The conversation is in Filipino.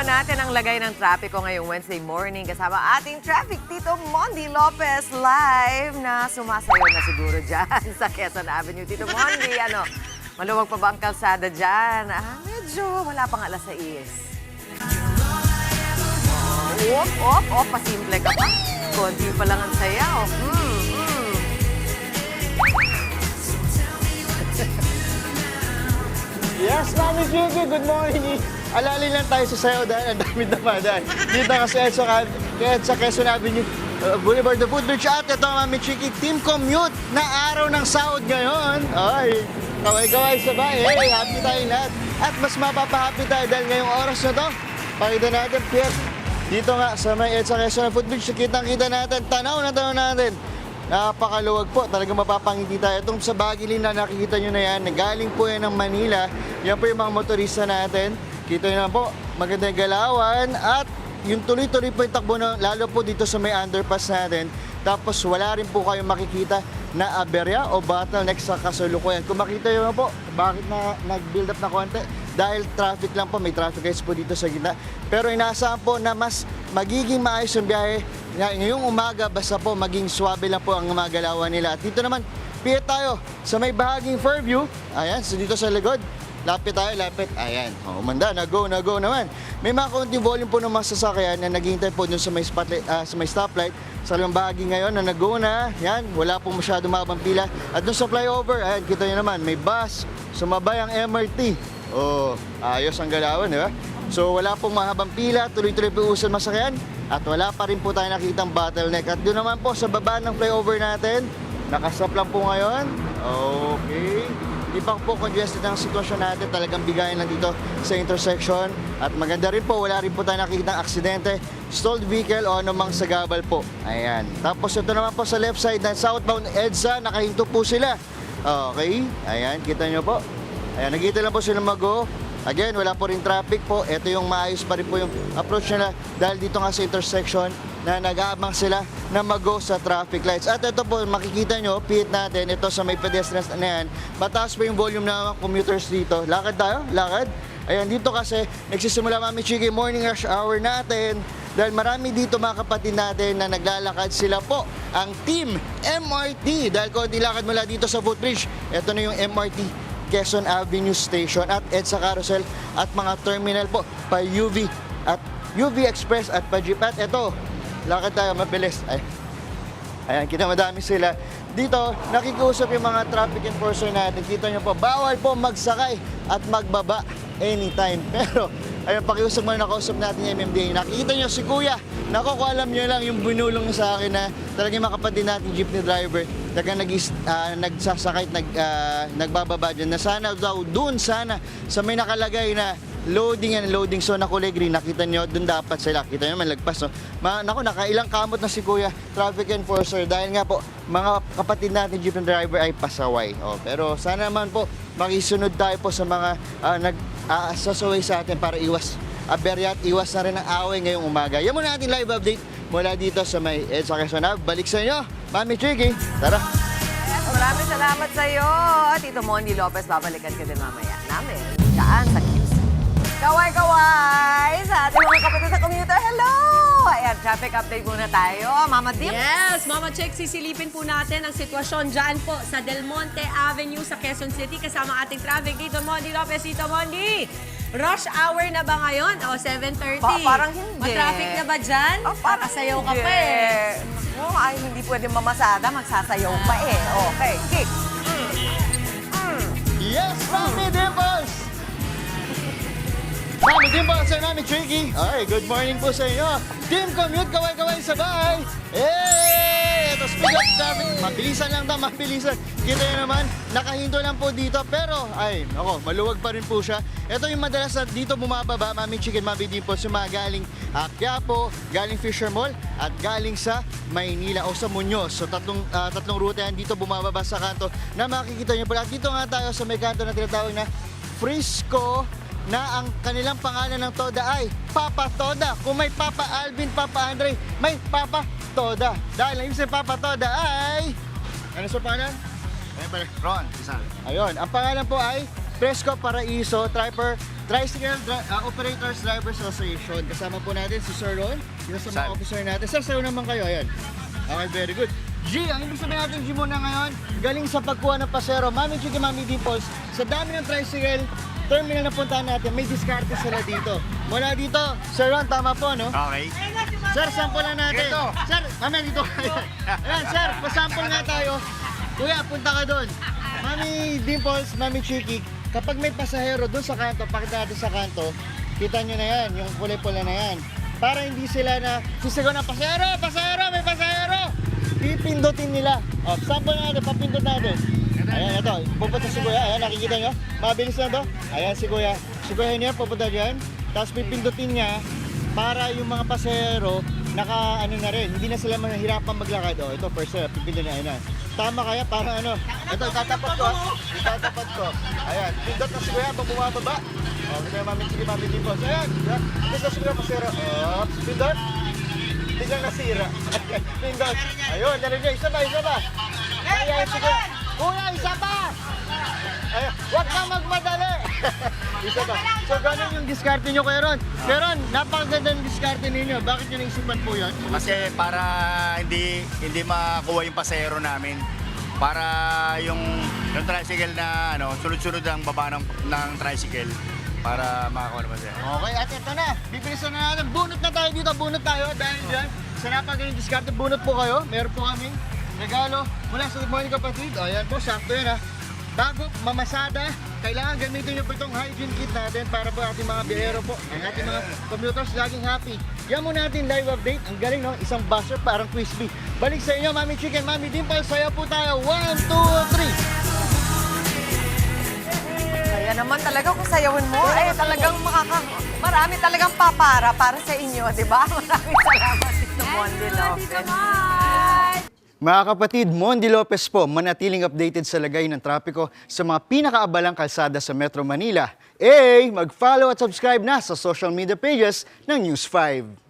naman natin ang lagay ng trapiko ngayong Wednesday morning kasama ating traffic Tito Mondi Lopez live na sumasayaw na siguro dyan sa Quezon Avenue. Tito Mondi, maluwag pa ba ang kalsada dyan? Medyo wala pang alas 6. Pasimple ka pa. Konti pa lang ang sayaw. Yes, Mami Gigi, good morning. Alali lang tayo sa sayo dahil ang dami naman. Dito kasi sa Quezon Avenue, Boulevard of Woodbridge. At ito, Mami Chiki, team commute na araw ng sahod ngayon. Ay, kaway-kaway sa bahay. Hey, happy tayo lahat. At mas mapapahappy tayo dahil ngayong oras na to, pakita natin, Pierre. Dito nga sa may EDSA Quezon Footbridge, kitang-kita natin, tanaw natin. Napakaluwag po, talagang mapapangiti tayo. Itong sa Bagilin na nakikita nyo na yan, galing po yan ng Manila. Yan po yung mga motorista natin. Kita nyo na po, magandang galawan. At yung tuloy-tuloy po yung takbo, lalo po dito sa may underpass natin. Tapos wala rin po kayong makikita na aberya o bottleneck sa kasalukuyan. Kung makita nyo na po, bakit na nag-build up na konti? Dahil traffic lang po, may traffic lights po dito sa gitna. Pero inaasahan po na mas magiging maayos yung biyahe ngayong umaga, basta po maging swabe lang po ang mga galawan nila. At dito naman, piyet tayo sa may bahaging Fairview. Ayan, so dito sa likod. Lapit tayo, lapit. Ayan, umanda, na-go naman. May mga konting volume po ng mga sasakyan na naghihintay po dun sa may spotlight, sa may stoplight. Sa limang bahagi ngayon na nag-go na, yan, wala pong masyado mabang pila. At dun sa flyover, ayan, kita nyo naman, may bus, sumabay ang MRT. Ayos ang galawan, di ba? So wala pong mahabang pila, tuloy-tuloy po usan masakyan. At wala pa rin po tayo nakitang bottleneck. At doon naman po sa baba ng flyover natin, nakasap lang po ngayon. Okay. Di pa po congested ang sitwasyon natin. Talagang bigayan lang dito sa intersection. At maganda rin po, wala rin po tayo nakikitang aksidente, stalled vehicle o anumang sagabal po. Ayan. Tapos ito naman po sa left side ng southbound EDSA, nakahinto po sila. Okay. Ayan, kita nyo po. Ayan, nakita lang po sila mag-go. Again, wala po rin traffic po. Ito yung maayos pa rin po yung approach nila dahil dito nga sa intersection na nag-aabang sila na mag-go sa traffic lights. At ito po, makikita nyo, pihit natin, ito sa may pedestrians na yan. Mataas po yung volume ng mga commuters dito. Lakad tayo, lakad. Ayan, dito kasi nagsisimula, Mami Chiki, morning rush hour natin. Dahil marami dito mga kapatid natin na naglalakad, sila po ang Team MRT. Dahil kung dilakad mula dito sa footbridge, ito na yung MRT Quezon Avenue Station at EDSA Carousel at mga terminal po pa UV at UV Express at pa Jeep. At ito, lakad tayo mabilis. Ayan, kita madami sila. Dito, nakikiusap yung mga traffic enforcer natin. Kita nyo po, bawal po magsakay at magbaba anytime. Pero, ayun, pakiusap mo na nakausap natin yung MMDA. Nakikita nyo si Kuya. Naku, kung alam nyo lang yung binulong sa akin na talagang mga kapatid natin jeepney driver, talagang nagsasakay, nagbababa dyan, na sana daw, dun sana, sa may nakalagay na loading and loading zone na kulay green, nakita nyo, dun dapat sila. Kita nyo, malagpas, no? Naku, nakailang kamot na si Kuya, traffic enforcer, dahil nga po, mga kapatid natin jeepney driver ay pasaway. Pero sana naman po, makisunod tayo po sa mga nagsasaway sa atin para iwas aberya at iwas na rin ang away ngayong umaga. Yan muna natin live update mula dito sa may EDSA Quezon Ave. Balik sa inyo, Mami Chiki. Tara! Maraming salamat sa iyo, Tito Mondi Lopez. Babalikan ka din mamaya namin. Daan sa QC. Kaway-kaway sa ating mga kapatid sa commuter. Hello! Ayan, traffic update muna tayo. Mama Dim. Yes, Mama Check, sisilipin po natin ang sitwasyon dyan po sa Del Monte Avenue sa Quezon City kasama ating traffic Tito Mondi Lopez. Tito Mondi, rush hour na ba ngayon? 7:30. Parang hindi. Matraffic na ba dyan? Parang Kakasayaw ka hindi. pa eh. Ay, hindi pwede mamasada. Magsasayaw pa eh. Okay, kick. Yes, Mami Dimples! Mami Dimples sa Mami Chiki. Okay, good morning po sa inyo. Team Commute, kaway-kaway sa bahay. Hey! Ito, speed up traffic. Mabilisan lang daw, mabilisan. Kita nyo naman, nakahinto lang po dito. Pero, maluwag pa rin po siya. Ito yung madalas na dito bumababa, Mami Chicken, Mami Dimples, yung mga galing Quiapo, galing Fisher Mall, at galing sa Maynila o sa Muñoz. So, tatlong ruta yan dito bumababa sa kanto na makikita nyo pala. Dito nga tayo sa may kanto na tinatawag na Frisco, na ang kanilang pangalan ng Toda ay Papa Toda. Kung may Papa Alvin, Papa Andre, may Papa Toda. Dahil ang ibig sabihin Papa Toda ay... Ano sa pangalan? Ron, Rizal. Ayun, ang pangalan po ay Presco Paraiso Tricycle Operators Drivers Association. Kasama po natin si Sir Ron, isa sa mga officer natin. Sir, sayo naman kayo. Ayan. Okay, very good. G, ang ibig sabihin natin G muna ngayon, galing sa pagkuha ng pasero. Mami Chiki, Mami Dimples, sa dami ng tricycle terminal na puntahan natin, may diskarte sila dito. Mula dito, Sir Ron, tama po, no? Okay. Sir, sample na natin. Ito. Sir, mamaya dito kayo. Ayan, sir, pasample nga tayo. Kuya, punta ka doon. Mami Dimples, Mami Chiki, kapag may pasahero doon sa kanto, pakita natin sa kanto, kita nyo na yan, yung kulay-pula na yan. Para hindi sila na sisigaw na, pasahero, pasahero, may pasahero! Pipindutin nila. O, sample na natin, papindot natin. Ayan, ito, pupunta si Kuya. Ayan, nakikita nyo? Mabilis na to. Ayan, si Kuya. Si Kuya niya, pupunta dyan. Tapos pipindutin niya para yung mga pasahero, ano na rin, hindi na sila mahirapan maglakad. O, ito, first step, pipindot na, ayan. Tama kaya, para ano? Ito, itatapat ko. Itatapat ko. Ayan, pindot na si Kuya, bumababa. O, kita Mami Chiki, Mami Dimples. Ayan, pindot na si Kuya, pasahero. Oops, pindot. Biglang nasira. Pindot. Ayun, dali niya. Isa ba? Ayan, sige. Kuya, isa pa! Ayan, huwag kang magmadali. Isa pa. So, ganun yung diskarte nyo, Kuya Ron. Kuya Ron, napakaganda ng diskarte ninyo. Bakit nyo naisipan po yan? Kasi para hindi makuha yung pasahero namin. Para yung tricycle na sunod-sunod ang baba ng tricycle para makakuha naman siya. Okay, at ito na. Bibilisan na natin. Bunot na tayo dito. Bunot tayo. Dahil dyan, sa napakagandang diskarte, bunot po kayo. Meron po kaming regalo mula sa Good Morning Kapatid. O, ayan po, sakto yan ha. Bago mamasada, kailangan gamitin nyo po itong hygiene kit natin para po ating mga biyahero po, ang ating mga commuters laging happy. Yan muna natin live update. Ang galing, no? Isang buzzer, parang crispy. Balik sa inyo, Mami Chicken, Mami Dimples. Sayaw po tayo. 1, 2, 3. Kaya naman talaga kung sayawin mo, talagang marami talagang papara para sa inyo, di ba? Maraming salamat, Tito Mondi Lopez. Mga kapatid, Mondi Lopez po, manatiling updated sa lagay ng trapiko sa mga pinakaabalang kalsada sa Metro Manila. Mag-follow at subscribe na sa social media pages ng News 5.